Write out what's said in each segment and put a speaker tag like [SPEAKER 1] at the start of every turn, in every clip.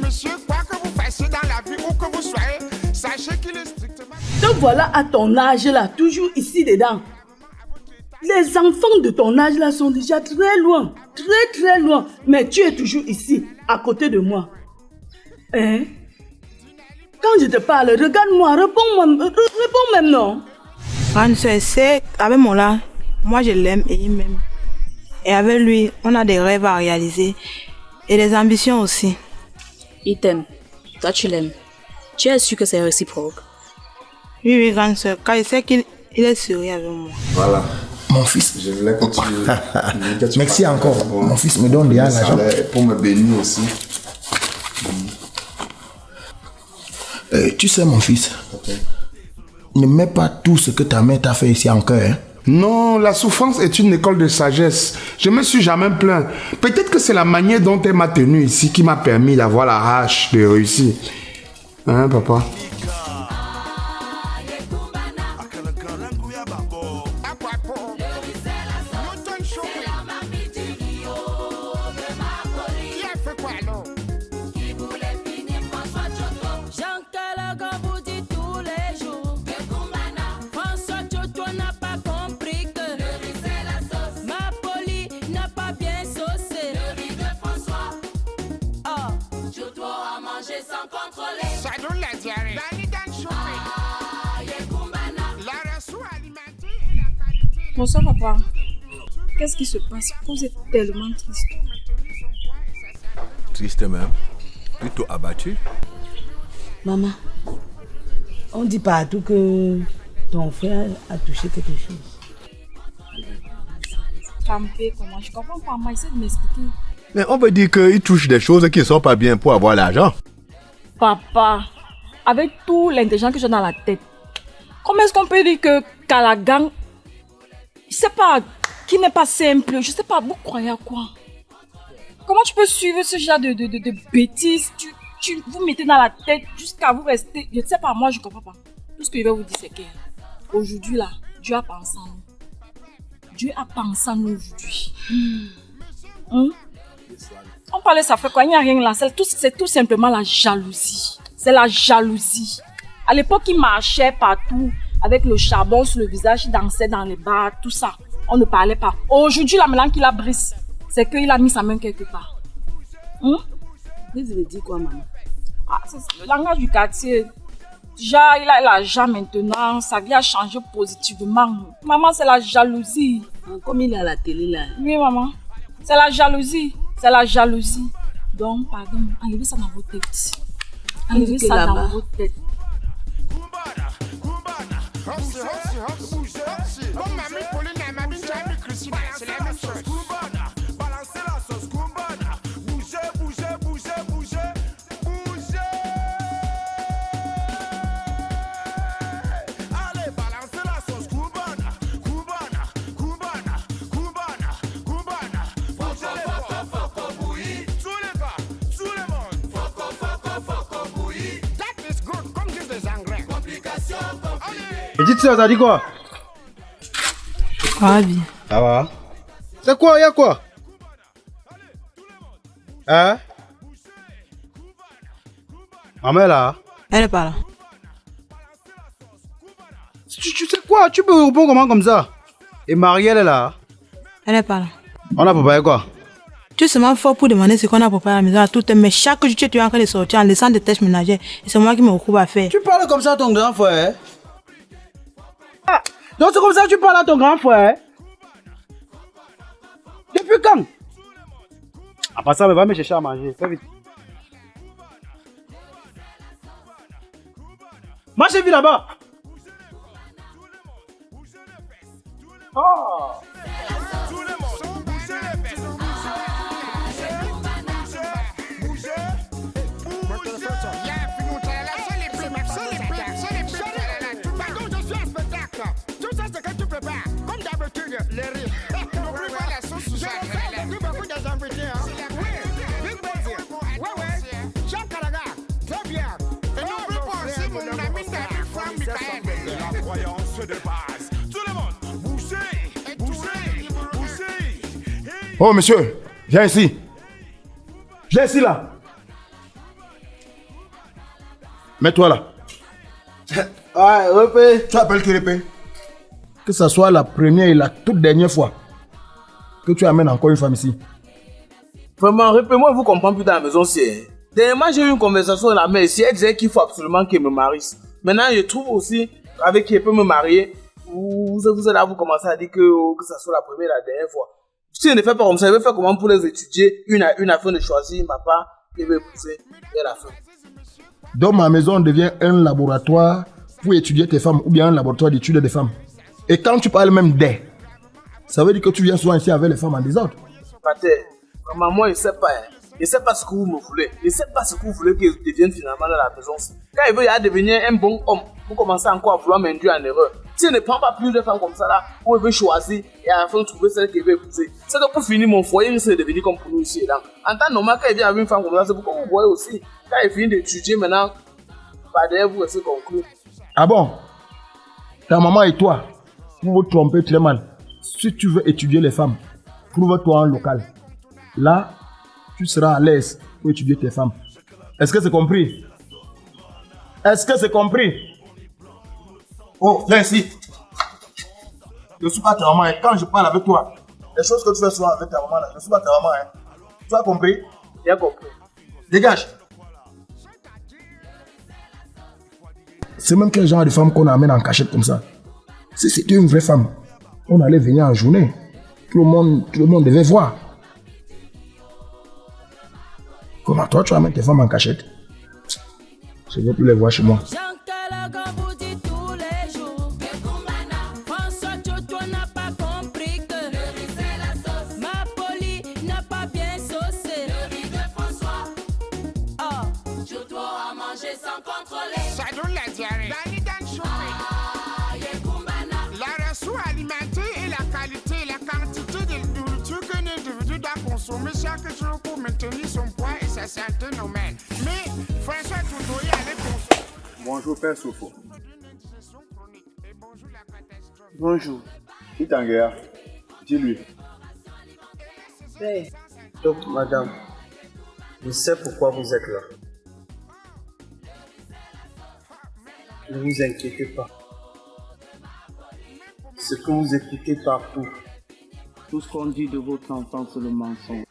[SPEAKER 1] monsieur, quoi que vous fassiez dans la vie où que vous soyez, sachez qu'il est strictement...
[SPEAKER 2] Donc voilà à ton âge là, toujours ici dedans. Les enfants de ton âge là sont déjà très loin, très loin. Mais tu es toujours ici, à côté de moi. Hein? Quand je te parle, regarde-moi, réponds même non.
[SPEAKER 3] Grande soeur, c'est avec mon là, moi je l'aime et il m'aime. Et avec lui, on a des rêves à réaliser et des ambitions aussi.
[SPEAKER 4] Il t'aime, toi tu l'aimes. Tu es sûr que c'est réciproque?
[SPEAKER 3] Oui, grande soeur, car je sais qu'il est sérieux avec moi.
[SPEAKER 5] Voilà.
[SPEAKER 6] Mon fils.
[SPEAKER 5] Je voulais continuer.
[SPEAKER 6] Merci encore. Mon fils me donne déjà l'argent.
[SPEAKER 5] Pour me bénir aussi.
[SPEAKER 6] Tu sais, mon fils, ne mets pas tout ce que ta mère t'a fait ici en cœur. Hein?
[SPEAKER 1] Non, la souffrance est une école de sagesse. Je me suis jamais plaint. Peut-être que c'est la manière dont elle m'a tenu ici qui m'a permis d'avoir la hache de réussir. Hein, papa?
[SPEAKER 4] Bonsoir papa. Qu'est-ce qui se passe? Vous êtes tellement triste.
[SPEAKER 7] Triste même. Plutôt abattu.
[SPEAKER 2] Maman, on dit partout que ton frère a touché quelque chose.
[SPEAKER 4] Campé, comment? Je comprends pas, maman, essaie de m'expliquer.
[SPEAKER 7] Mais on peut dire qu'il touche des choses qui ne sont pas bien pour avoir l'argent.
[SPEAKER 4] Papa, avec tout l'intelligence que j'ai dans la tête, comment est-ce qu'on peut dire que Kalagang, je sais pas, qui n'est pas simple, je sais pas, vous croyez à quoi? Comment tu peux suivre ce genre de bêtises? Vous mettez dans la tête jusqu'à vous rester, je ne sais pas, moi je comprends pas. Tout ce que je vais vous dire c'est que aujourd'hui là, Dieu a pensé en nous. Dieu a pensé en nous aujourd'hui. On parlait ça fait quoi? Il n'y a rien là, c'est tout simplement la jalousie. C'est la jalousie. À l'époque, il marchait partout avec le charbon sur le visage, il dansait dans les bars, tout ça. On ne parlait pas. Aujourd'hui, là, maintenant qu'il a brisé, c'est qu'il a mis sa main quelque part.
[SPEAKER 2] Brise veut dire quoi, maman?
[SPEAKER 4] C'est le langage du quartier. Déjà, il a l'argent maintenant, sa vie a changé positivement. Maman, c'est la jalousie.
[SPEAKER 2] Comme il est à la télé là.
[SPEAKER 4] Oui, maman. C'est la jalousie. C'est la jalousie. Donc, pardon, enlevez ça dans vos têtes. Enlevez ça dans vos têtes.
[SPEAKER 1] Comme mamie Pauline et mamie Jamie Christina, c'est la même chose. Balancez la sauce Kumbana. Bougez, bougez, bougez, bougez, bougez. Allez, balancez la sauce Kumbana. Kumbana, Kumbana, Kumbana, Kumbana. Foco, bouilli. Tous les gars, tout le monde. Foco, bouilli. That is good, comme disent les Anglais. Complication, compliquée.
[SPEAKER 8] Et dites ça, ça dit quoi?
[SPEAKER 3] Ah bien.
[SPEAKER 8] Ça va? C'est quoi, y'a quoi? Hein? Maman est là?
[SPEAKER 3] Elle est pas là.
[SPEAKER 8] Tu sais quoi? Tu peux répondre comment comme ça? Et Marielle est là?
[SPEAKER 3] Elle est pas là.
[SPEAKER 8] On a préparé quoi?
[SPEAKER 3] Tu es seulement fort pour demander ce qu'on a préparé à la maison à tout, mais chaque jour tu es en train de sortir en laissant des tâches ménagères et c'est moi qui me occupe à faire.
[SPEAKER 8] Tu parles comme ça à ton grand frère? Ah, donc c'est comme ça que tu parles à ton grand frère? Depuis quand? À part ça, va me chercher à manger. Fais vite. Moi j'ai vu là-bas. Oh.
[SPEAKER 1] Oh monsieur, viens ici. Viens ici là.
[SPEAKER 6] Mets-toi là.
[SPEAKER 8] Ouais, repé.
[SPEAKER 6] Tu appelles qui Répé? Que ce soit la première et la toute dernière fois que tu amènes encore une femme ici.
[SPEAKER 8] Vraiment, repé, moi, vous comprenez plus dans la maison, c'est. Dernièrement, j'ai eu une conversation avec la mère ici. Elle disait qu'il faut absolument qu'elle me marie. Maintenant, je trouve aussi, avec qui elle peut me marier, vous êtes là, vous commencez à dire que ça soit la première et la dernière fois. Si elle ne fait pas comme ça, elle veut faire comment pour les étudier, une à une afin de choisir ma part, et veut épouser, et la fin.
[SPEAKER 6] Dans ma maison, on devient un laboratoire pour étudier tes femmes ou bien un laboratoire d'études des femmes. Et quand tu parles même des, ça veut dire que tu viens souvent ici avec les femmes en désordre.
[SPEAKER 8] Pater, vraiment, moi, je ne sais pas. Je ne sais pas ce que vous me voulez. Je ne sais pas ce que vous voulez qu'il devienne finalement dans la maison. Quand il veut devenir un bon homme, vous commencez encore à vouloir m'induire en erreur. Si il ne prend pas plus de femmes comme ça là, où il veut choisir et à la fin trouver celle qu'il veut épouser, c'est que pour finir mon foyer, il s'est devenu comme pour nous ici et là. En temps normal, quand il vient avec une femme comme ça, c'est pour que vous voyez aussi. Quand il finit d'étudier maintenant, pas derrière vous, c'est conclu.
[SPEAKER 6] Ah bon? Ta maman et toi, vous vous trompez très mal. Si tu veux étudier les femmes, trouve-toi un local. Là, tu seras à l'aise pour étudier tes femmes. Est-ce que c'est compris? Est-ce que c'est compris? Oh, viens ici. Je ne suis pas ta maman. Et quand je parle avec toi, les choses que tu fais souvent avec ta maman, je ne suis pas ta maman. Hein. Tu as compris?
[SPEAKER 8] J'ai compris.
[SPEAKER 6] Dégage. C'est même quel genre de femme qu'on amène en cachette comme ça. Si c'était une vraie femme, on allait venir en journée. Tout le monde devait voir. Comment toi tu amènes tes femmes en cachette? Je ne veux plus les voir chez moi.
[SPEAKER 1] Consommer chaque jour pour maintenir son poids et sa santé normale. Mais François Toutoui allait consommer.
[SPEAKER 7] Bonjour, Père Sofo.
[SPEAKER 8] Bonjour.
[SPEAKER 7] Qui t'engueule? Dis-lui.
[SPEAKER 8] Donc, madame, je sais pourquoi vous êtes là. Ne vous inquiétez pas. Ce que vous écoutez partout, tout ce qu'on dit de votre enfant, c'est le mensonge.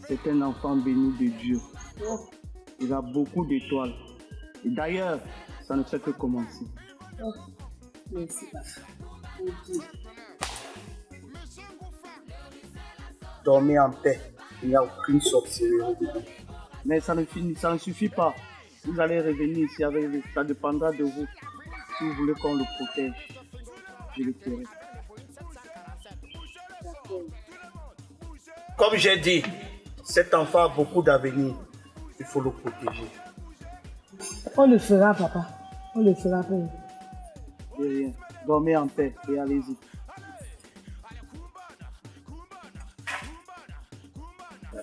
[SPEAKER 8] C'est un enfant béni de Dieu. Il a beaucoup d'étoiles. Et d'ailleurs, ça ne fait que commencer.
[SPEAKER 2] Oh, merci, papa.
[SPEAKER 8] Dormez en paix. Il n'y a aucune sorcellerie dedans. Mais ça ne suffit pas. Vous allez revenir ici avec lui. Ça dépendra de vous. Si vous voulez qu'on le protège, je le ferai. Comme j'ai dit, cet enfant a beaucoup d'avenir. Il faut le protéger.
[SPEAKER 2] On le fera, papa. On le fera, papa.
[SPEAKER 8] De rien. Dormez en paix et allez-y.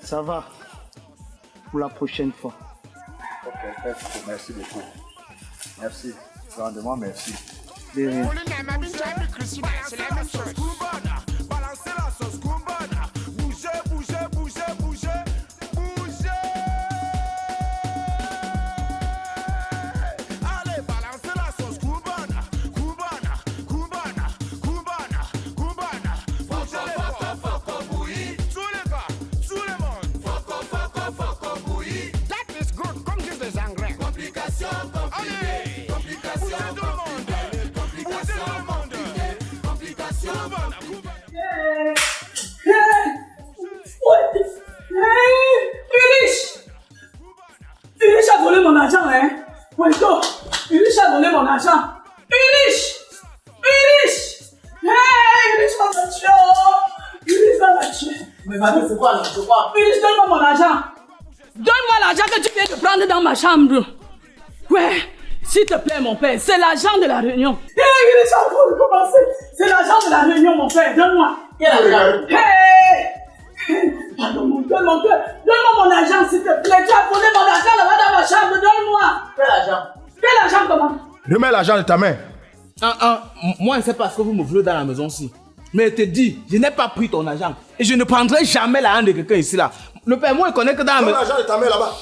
[SPEAKER 8] Ça va pour la prochaine fois.
[SPEAKER 7] Ok, merci beaucoup. Merci. Grandement merci.
[SPEAKER 8] De rien.
[SPEAKER 1] C'est la même chose. Balancez la sauce Kumbana. Bougez, bougez, bougez, bougez, bougez. Allez, balancez la sauce Kumbana. Kumbana, Kumbana, Kumbana, Kumbana. Bougez les foko bouilli. Tous les gars, tout le monde. Foko bouilli. That is good. Comme disent les Anglais. Complication, compliquée. Complication, compliquée. Complication, compliquée. Complication, compliquée.
[SPEAKER 2] Ulysse a volé mon argent, hein? Wento, Ulysse a volé mon argent. Ulysse! Hey, Ulysse va me tuer! Ulysse va me tuer!
[SPEAKER 8] Mais madame, c'est quoi là? C'est quoi?
[SPEAKER 2] Ulysse, donne-moi mon argent! Donne-moi l'argent que tu viens de prendre dans ma chambre! Ouais, s'il te plaît, mon père, c'est l'argent de la réunion. Hey, Ulysse a recommencé! C'est l'argent de la réunion, mon père, donne-moi!
[SPEAKER 8] Quel argent?
[SPEAKER 2] Hey! Pardon, mon cœur, donne-moi mon argent, s'il te plaît. Tu as volé mon argent là-bas dans ma chambre, donne-moi.
[SPEAKER 8] Quel argent?
[SPEAKER 2] Quel argent, comment?
[SPEAKER 6] Remets l'argent de ta main.
[SPEAKER 8] Moi, je ne sais pas ce que vous me voulez dans la maison-ci. Mais je te dis, je n'ai pas pris ton argent. Et je ne prendrai jamais l'argent de quelqu'un ici là. Le père, moi, il connaît que dans la maison.
[SPEAKER 6] L'argent de ta mère là-bas.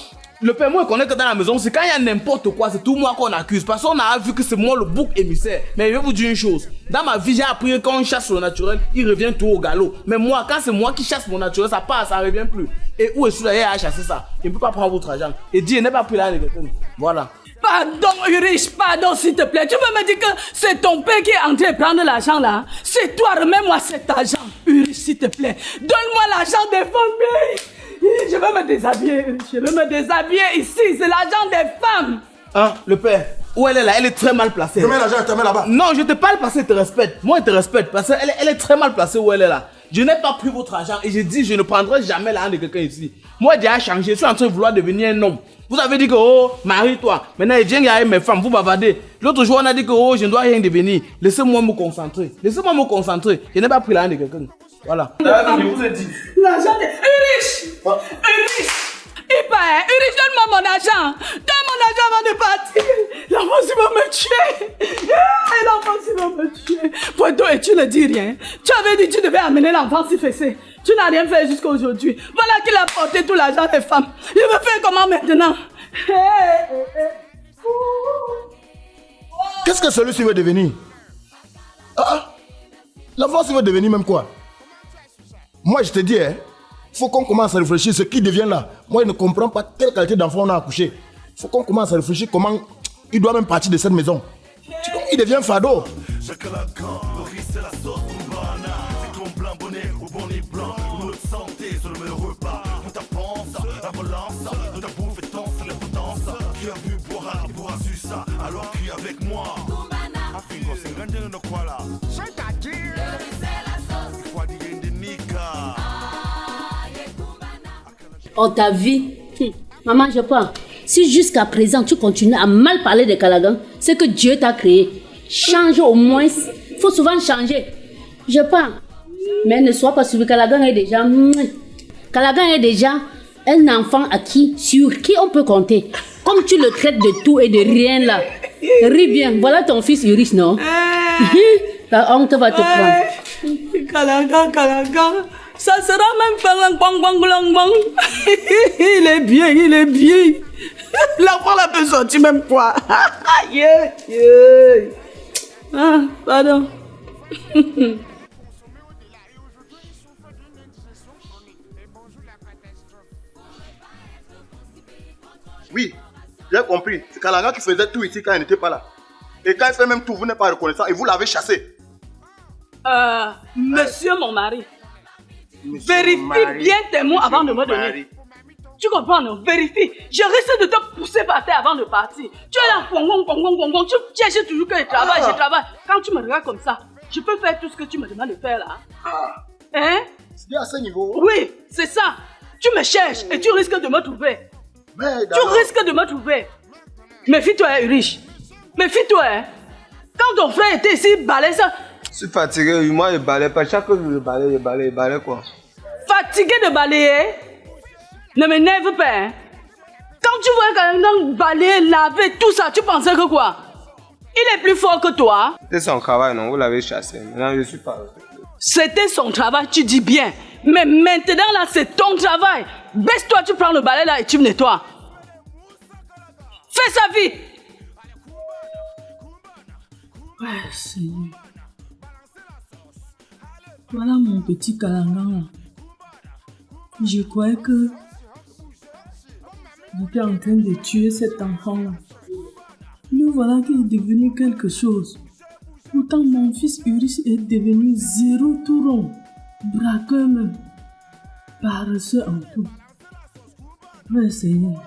[SPEAKER 8] Le père, moi, il connaît que dans la maison. C'est quand il y a n'importe quoi, c'est tout moi qu'on accuse. Parce qu'on a vu que c'est moi le bouc émissaire. Mais je vais vous dire une chose. Dans ma vie, j'ai appris que quand on chasse le naturel, il revient tout au galop. Mais moi, quand c'est moi qui chasse mon naturel, ça passe, ça revient plus. Et où est-ce que à chasser ça? Il ne peut pas prendre votre argent. Et dire, il n'est pas pris là. Voilà.
[SPEAKER 2] Pardon, Ulrich, pardon, s'il te plaît. Tu veux me dire que c'est ton père qui est en train de prendre l'argent là? C'est toi, remets-moi cet argent. Ulrich, s'il te plaît. Donne-moi l'argent des familles. Je veux me déshabiller. Je veux me déshabiller ici. C'est l'argent des femmes.
[SPEAKER 8] Hein, le père, où elle est là? Elle est très mal placée.
[SPEAKER 6] Remets l'argent de ta mère là-bas.
[SPEAKER 8] Non, je te parle parce qu'elle te respecte. Moi, elle te respecte parce qu'elle est très mal placée où elle est là. Je n'ai pas pris votre argent et je dis je ne prendrai jamais l'argent de quelqu'un ici. Moi, j'ai déjà changé. Je suis en train de vouloir devenir un homme. Vous avez dit que, oh, marie-toi. Maintenant, il vient avec mes femmes, vous bavardez. L'autre jour, on a dit que, oh, je ne dois rien devenir. Laissez-moi me concentrer. Laissez-moi me concentrer. Je n'ai pas pris l'argent de quelqu'un. Voilà. Je vous ai dit.
[SPEAKER 2] L'argent de... Ulrich! Ulrich! Il part, Ulrich, donne-moi mon argent. Donne mon argent avant de partir. L'enfant, il va me tuer. L'enfant, il va me tuer. Pointo, et tu ne dis rien. Tu avais dit que tu devais amener l'enfant si fessé. Tu n'as rien fait jusqu'à aujourd'hui. Voilà qu'il a porté tout l'argent des femmes. Je veux faire comment maintenant?
[SPEAKER 6] Qu'est-ce que celui-ci veut devenir? L'enfant, il veut devenir même quoi? Moi, je te dis, faut qu'on commence à réfléchir ce qui devient là. Moi, je ne comprends pas quelle qualité d'enfant on a accouché. Faut qu'on commence à réfléchir comment il doit même partir de cette maison. Il devient fado.
[SPEAKER 1] Alors crie avec moi.
[SPEAKER 9] Oh, ta vie. Maman, je pense. Si jusqu'à présent tu continues à mal parler de Calagan, c'est que Dieu t'a créé. Change au moins. Il faut souvent changer. Je pense. Mais ne sois pas sur Calagan est déjà. Calagan est déjà un enfant sur qui on peut compter. Comme tu le traites de tout et de rien là. Ris bien. Voilà ton fils Ulrich, non? La honte va te prendre.
[SPEAKER 2] Calagan. Ça sera même pas un bang. Il est bien. L'enfant là peut sortir même quoi. Ah, pardon.
[SPEAKER 6] Oui, j'ai compris. C'est Calagan qui faisait tout ici quand il n'était pas là. Et quand il fait même tout, vous n'êtes pas reconnaissant et vous l'avez chassé.
[SPEAKER 2] Monsieur mon mari. Vérifie bien tes mots avant de me donner. Tu comprends, non? Vérifie. Je risque de te pousser par terre avant de partir. Tu es là, tu cherches toujours que je travaille. Quand tu me regardes comme ça, je peux faire tout ce que tu me demandes de faire là. Hein?
[SPEAKER 6] C'est à ce niveau?
[SPEAKER 2] Oui, c'est ça. Tu me cherches et tu risques de me trouver. Tu risques de me trouver. Méfie-toi, Ulrich. Méfie-toi. Quand ton frère était ici, il balait ça.
[SPEAKER 10] Je suis fatigué, moi je balais pas. Chaque fois que je balais quoi.
[SPEAKER 2] Fatigué de balayer? Ne m'énerve pas. Hein? Quand tu vois quelqu'un balayer, laver, tout ça, tu pensais que quoi? Il est plus fort que toi.
[SPEAKER 10] C'était son travail, non? Vous l'avez chassé. Maintenant, je suis pas.
[SPEAKER 2] C'était son travail, tu dis bien. Mais maintenant, là, c'est ton travail. Baisse-toi, tu prends le balai là et tu me nettoies. Fais ça vite. Ouais, Seigneur. Voilà mon petit Calagan là. Je croyais que j'étais en train de tuer cet enfant là. Le voilà qu'il est devenu quelque chose. Pourtant mon fils Ulrich est devenu zéro tout rond. Braqueur même. Paresseux en tout. Ouais Seigneur.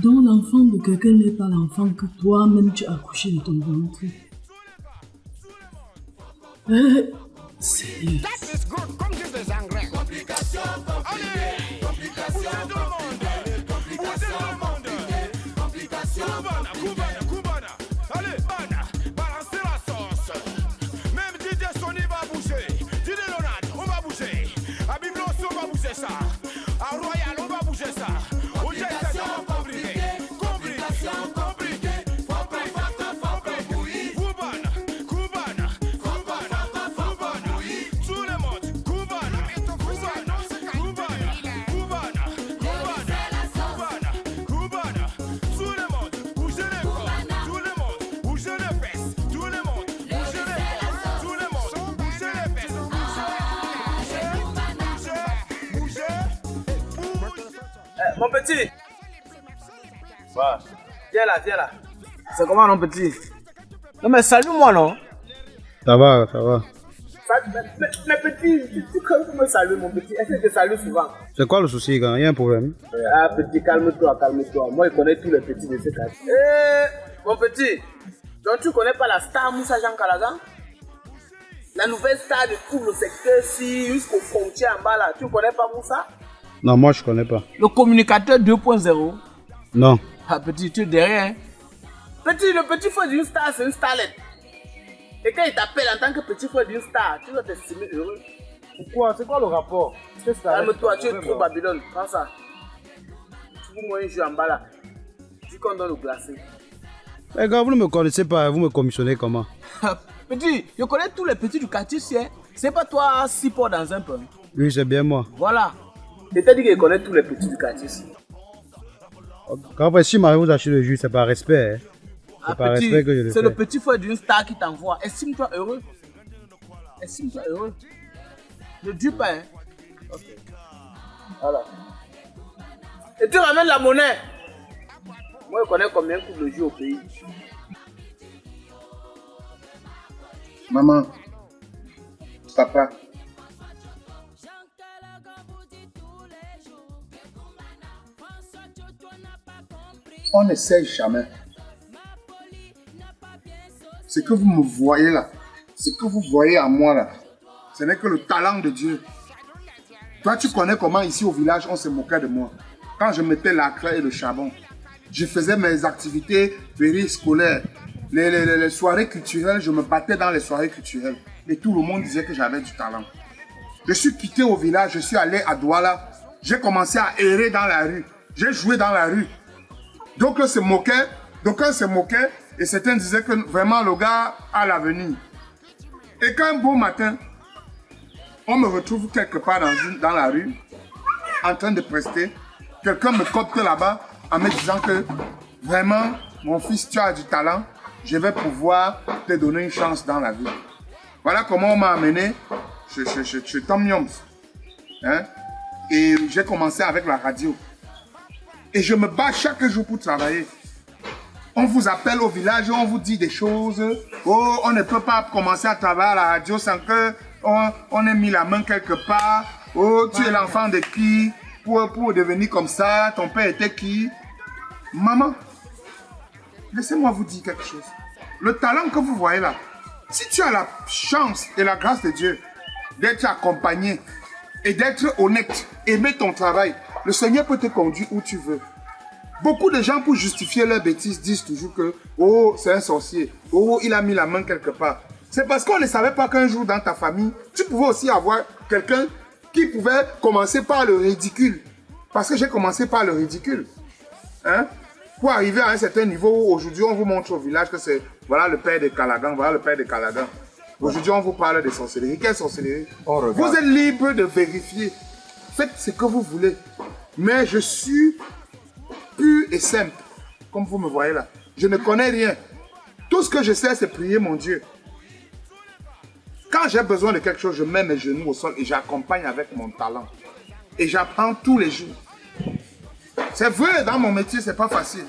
[SPEAKER 2] Dont l'enfant de quelqu'un n'est pas l'enfant que toi-même tu as accouché de ton ventre. Seigneur.
[SPEAKER 8] Mon petit. Voilà. Viens là. C'est comment, mon petit? Non, mais salue-moi, non?
[SPEAKER 11] Ça va, ça va.
[SPEAKER 8] Mais petit, tu peux me saluer, mon petit. Est-ce que je te salue souvent?
[SPEAKER 11] C'est quoi le souci, quand il y a un problème?
[SPEAKER 8] Ah, petit, calme-toi. Moi, je connais tous les petits de ce quartier. Mon petit, donc tu connais pas la star Moussa Jean Calagan? La nouvelle star de tout le secteur-ci, jusqu'aux frontières en bas là. Tu connais pas Moussa?
[SPEAKER 11] Non, moi je connais pas.
[SPEAKER 8] Le communicateur 2.0.
[SPEAKER 11] Non.
[SPEAKER 8] Ah, petit, tu es derrière. Hein? Petit, le petit frère d'une star, c'est une starlette. Et quand il t'appelle en tant que petit frère d'une star, tu dois t'estimer heureux.
[SPEAKER 11] Pourquoi? C'est quoi le rapport?
[SPEAKER 8] Calme-toi, tu es trop Babylone. Prends ça. Tu veux moi un jeu en bas là. Tu qu'on donne le glacé.
[SPEAKER 11] Les gars, vous ne me connaissez pas, vous me commissionnez comment?
[SPEAKER 8] Petit, je connais tous les petits du quartier, c'est pas toi, si pour dans un peu.
[SPEAKER 11] Oui, c'est bien moi.
[SPEAKER 8] Voilà. Je t'ai dit que je connais tous les petits du quartier.
[SPEAKER 11] Quand si Marie vous achète le jus, c'est par respect. Hein? C'est par
[SPEAKER 8] petit,
[SPEAKER 11] respect que je le fais.
[SPEAKER 8] C'est le petit frère d'une star qui t'envoie. Estime-toi heureux. Estime-toi heureux. Ne dis pas, hein. Ok. Voilà. Et tu ramènes la monnaie. Moi, je connais combien coûte le jus au pays.
[SPEAKER 5] Maman, papa, on ne sait jamais. Ce que vous me voyez là, ce que vous voyez à moi là, ce n'est que le talent de Dieu. Toi, tu connais comment ici au village, on se moquait de moi. Quand je mettais la craie et le charbon, je faisais mes activités périscolaires. Les soirées culturelles, je me battais dans les soirées culturelles. Et tout le monde disait que j'avais du talent. Je suis quitté au village, je suis allé à Douala. J'ai commencé à errer dans la rue. J'ai joué dans la rue. Donc on se moquait, et certains disaient que vraiment le gars a l'avenir. Et quand un beau matin, on me retrouve quelque part dans la rue, en train de prester, quelqu'un me copte là-bas en me disant que vraiment, mon fils, tu as du talent, je vais pouvoir te donner une chance dans la vie. Voilà comment on m'a amené chez Tom Yoms. Hein? Et j'ai commencé avec la radio. Et je me bats chaque jour pour travailler. On vous appelle au village, on vous dit des choses. Oh, on ne peut pas commencer à travailler à la radio sans que on ait mis la main quelque part. Oh, tu es l'enfant de qui? Pour devenir comme ça, ton père était qui? Maman, laissez-moi vous dire quelque chose. Le talent que vous voyez là, si tu as la chance et la grâce de Dieu d'être accompagné et d'être honnête, aimer ton travail, le Seigneur peut te conduire où tu veux. Beaucoup de gens, pour justifier leurs bêtises, disent toujours que « Oh, c'est un sorcier. Oh, il a mis la main quelque part. » C'est parce qu'on ne savait pas qu'un jour dans ta famille, tu pouvais aussi avoir quelqu'un qui pouvait commencer par le ridicule. Parce que j'ai commencé par le ridicule. Hein? Pour arriver à un certain niveau où aujourd'hui on vous montre au village que c'est voilà le père de Calagan, voilà le père de Calagan. Aujourd'hui on vous parle de sorcellerie. Quelle sorcellerie? Vous êtes libre de vérifier. Faites ce que vous voulez. Mais je suis pur et simple. Comme vous me voyez là. Je ne connais rien. Tout ce que je sais c'est prier mon Dieu. Quand j'ai besoin de quelque chose, je mets mes genoux au sol et j'accompagne avec mon talent. Et j'apprends tous les jours. C'est vrai, dans mon métier, c'est pas facile.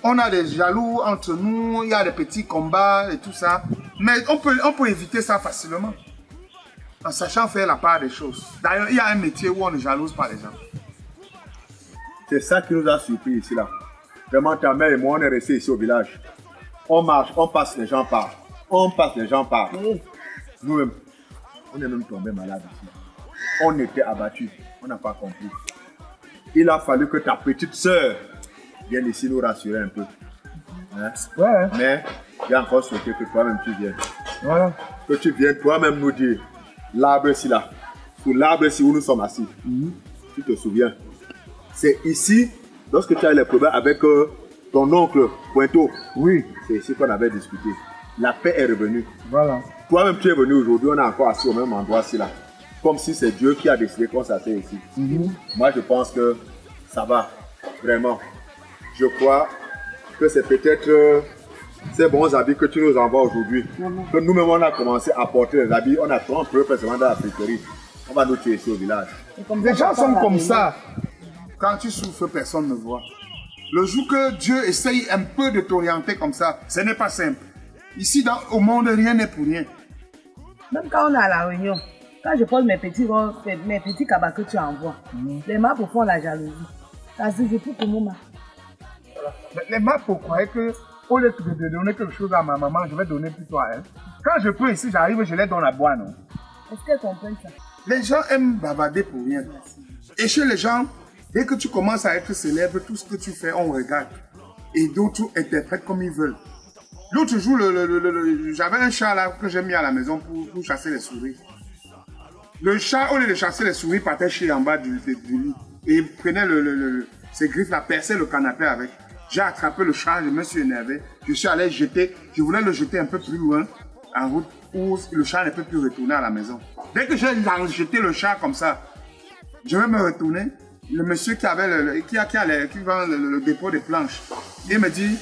[SPEAKER 5] On a des jaloux entre nous, il y a des petits combats et tout ça. Mais on peut éviter ça facilement. En sachant faire la part des choses. D'ailleurs, il y a un métier où on ne jalouse pas les gens.
[SPEAKER 7] C'est ça qui nous a surpris ici là. Vraiment, ta mère et moi, on est restés ici au village. On marche, on passe, les gens partent. On passe, les gens partent. Nous-mêmes, on est même tombés malades ici. On était abattus. On n'a pas compris. Il a fallu que ta petite sœur vienne ici nous rassurer un peu. Hein?
[SPEAKER 6] Ouais.
[SPEAKER 7] Mais j'ai encore souhaité que toi-même tu viennes.
[SPEAKER 6] Voilà.
[SPEAKER 7] Que tu viennes toi-même nous dire l'arbre ici là. Pour l'arbre ici où nous sommes assis. Tu te souviens? C'est ici, lorsque tu as eu les problèmes avec ton oncle Pointeau.
[SPEAKER 6] Oui.
[SPEAKER 7] C'est ici qu'on avait discuté. La paix est revenue.
[SPEAKER 6] Voilà.
[SPEAKER 7] Toi-même tu es venu aujourd'hui, on est encore assis au même endroit ici là. Comme si c'est Dieu qui a décidé qu'on s'assied ici. Moi, je pense que ça va, vraiment. Je crois que c'est peut-être ces bons habits que tu nous envoies aujourd'hui. Que nous-mêmes, on a commencé à porter les habits. On a trop un peu précédemment dans la friperie. On va nous tuer ici au village.
[SPEAKER 6] Les gens sont comme ça.
[SPEAKER 5] Quand tu souffres, personne ne voit. Le jour que Dieu essaye un peu de t'orienter comme ça, ce n'est pas simple. Ici, au monde, rien n'est pour rien.
[SPEAKER 12] Même quand on est à la réunion, quand je pose mes petits cabas que tu envoies, les maps font la jalousie. Ça suffit pour moi.
[SPEAKER 5] Les maps, vous croyez que au lieu de donner quelque chose à ma maman, je vais donner plutôt à elle. Quand je peux ici, j'arrive, je les donne à boire, non?
[SPEAKER 12] Est-ce qu'elles comprennent ça?
[SPEAKER 5] Les gens aiment bavarder pour rien. Et chez les gens, dès que tu commences à être célèbre, tout ce que tu fais, on regarde. Et d'autres interprètent comme ils veulent. L'autre jour, j'avais un chat là que j'ai mis à la maison pour chasser les souris. Le chat, au lieu de chasser les souris, partait chier en bas du lit. Et il prenait ses griffes là, perçait le canapé avec. J'ai attrapé le chat, je me suis énervé. Je suis allé jeter, je voulais le jeter un peu plus loin, en route, où le chat ne peut plus retourner à la maison. Dès que j'ai jeté le chat comme ça, je vais me retourner. Le monsieur qui avait qui vend le dépôt des planches, il me dit,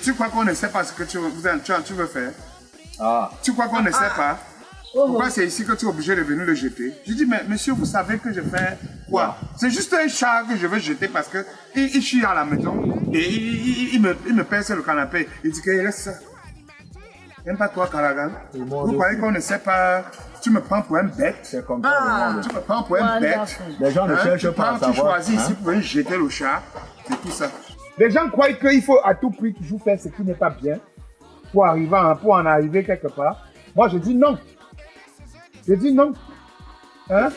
[SPEAKER 5] tu crois qu'on ne sait pas ce que tu veux faire? Tu crois qu'on ne sait pas? Pourquoi c'est ici que tu es obligé de venir le jeter? Je dis, mais monsieur, vous savez que je fais quoi? C'est juste un chat que je veux jeter parce que il chie à la maison et il me perce le canapé. Il dit qu'il reste ça. N'aime pas toi, Calagan? Vous croyez qu'on ne sait pas? Tu me prends pour un bête? C'est comme ça. Tu me prends pour un bête?
[SPEAKER 7] Les gens ne cherchent pas à savoir.
[SPEAKER 5] Tu choisis ici pour venir jeter le chat. C'est tout ça. Les gens croient qu'il faut à tout prix toujours faire ce qui n'est pas bien pour en arriver quelque part. Moi, je dis non. Je dis non. Hein?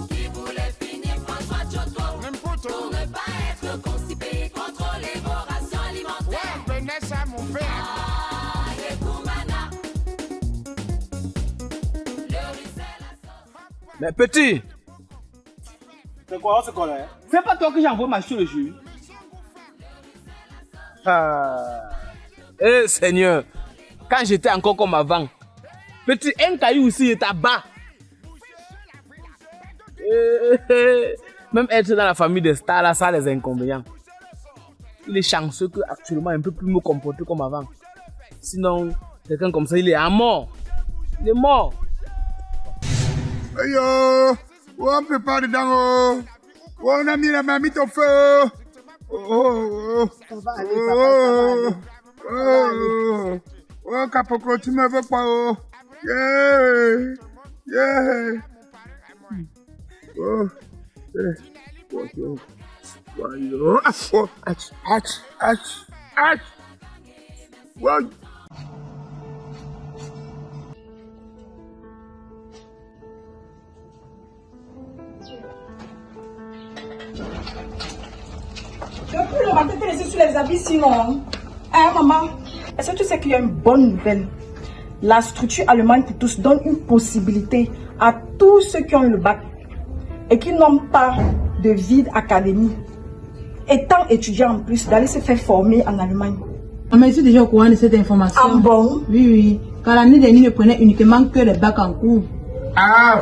[SPEAKER 1] Qui voulait finir François Tchoto pour ne pas être constipé, contrôler vos rations alimentaires. Ouais, Vanessa, mon père. Et Koumana.
[SPEAKER 8] Mais petit, c'est quoi ce colère? C'est pas toi que j'envoie ma sur le jus. Eh Seigneur, quand j'étais encore comme avant, petit, un caillou aussi est à bas. Même être dans la famille des stars, là, ça a des inconvénients. Il est chanceux qu'actuellement, il ne peut plus me comporter comme avant. Sinon, quelqu'un comme ça, il est à mort. Il est mort.
[SPEAKER 5] Aïe, on prépare dedans. On a mis la mamie au feu. Ça va aller, Oh, Capocro, tu me veux pas, oh. Yeah.
[SPEAKER 13] Depuis le matin, t'es laissé sur les habits sinon. Hein, maman? Est-ce que tu sais qu'il y a une bonne nouvelle? La structure Allemagne pour tous donne une possibilité à tous ceux qui ont eu le bac et qui n'ont pas de vide académique, étant étudiants en plus, d'aller se faire former en Allemagne.
[SPEAKER 12] Mais je suis déjà au courant de cette information.
[SPEAKER 13] Ah bon?
[SPEAKER 12] Oui. Car l'année dernière, ne prenait uniquement que les bacs en cours.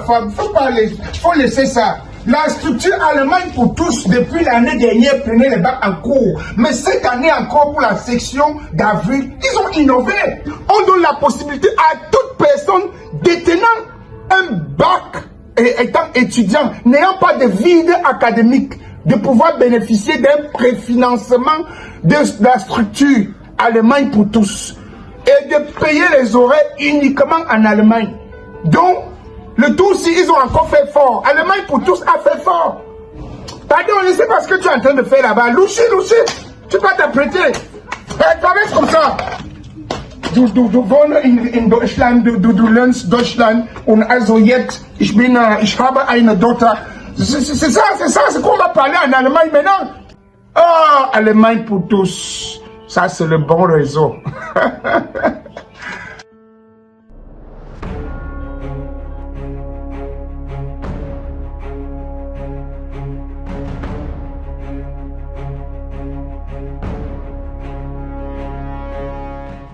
[SPEAKER 5] Faut laisser ça. La structure Allemagne pour tous, depuis l'année dernière, prenait les bacs en cours. Mais cette année encore, pour la section d'avril, ils ont innové. On donne la possibilité à toute personne détenant un bac et étant étudiant, n'ayant pas de vide académique, de pouvoir bénéficier d'un préfinancement de la structure Allemagne pour tous et de payer les horaires uniquement en Allemagne. Donc, le tout aussi, ils ont encore fait fort. Allemagne pour tous a fait fort. Pardon, je ne sais pas ce que tu es en train de faire là-bas. Lucie, tu peux t'apprêter. Traverse comme ça. Du wohne in Deutschland, du lernst Deutschland und also jetzt, ich habe eine Tochter. C'est ça, c'est qu'on va parler en Allemagne maintenant. Oh, Allemagne pour tous. Ça, c'est le bon réseau.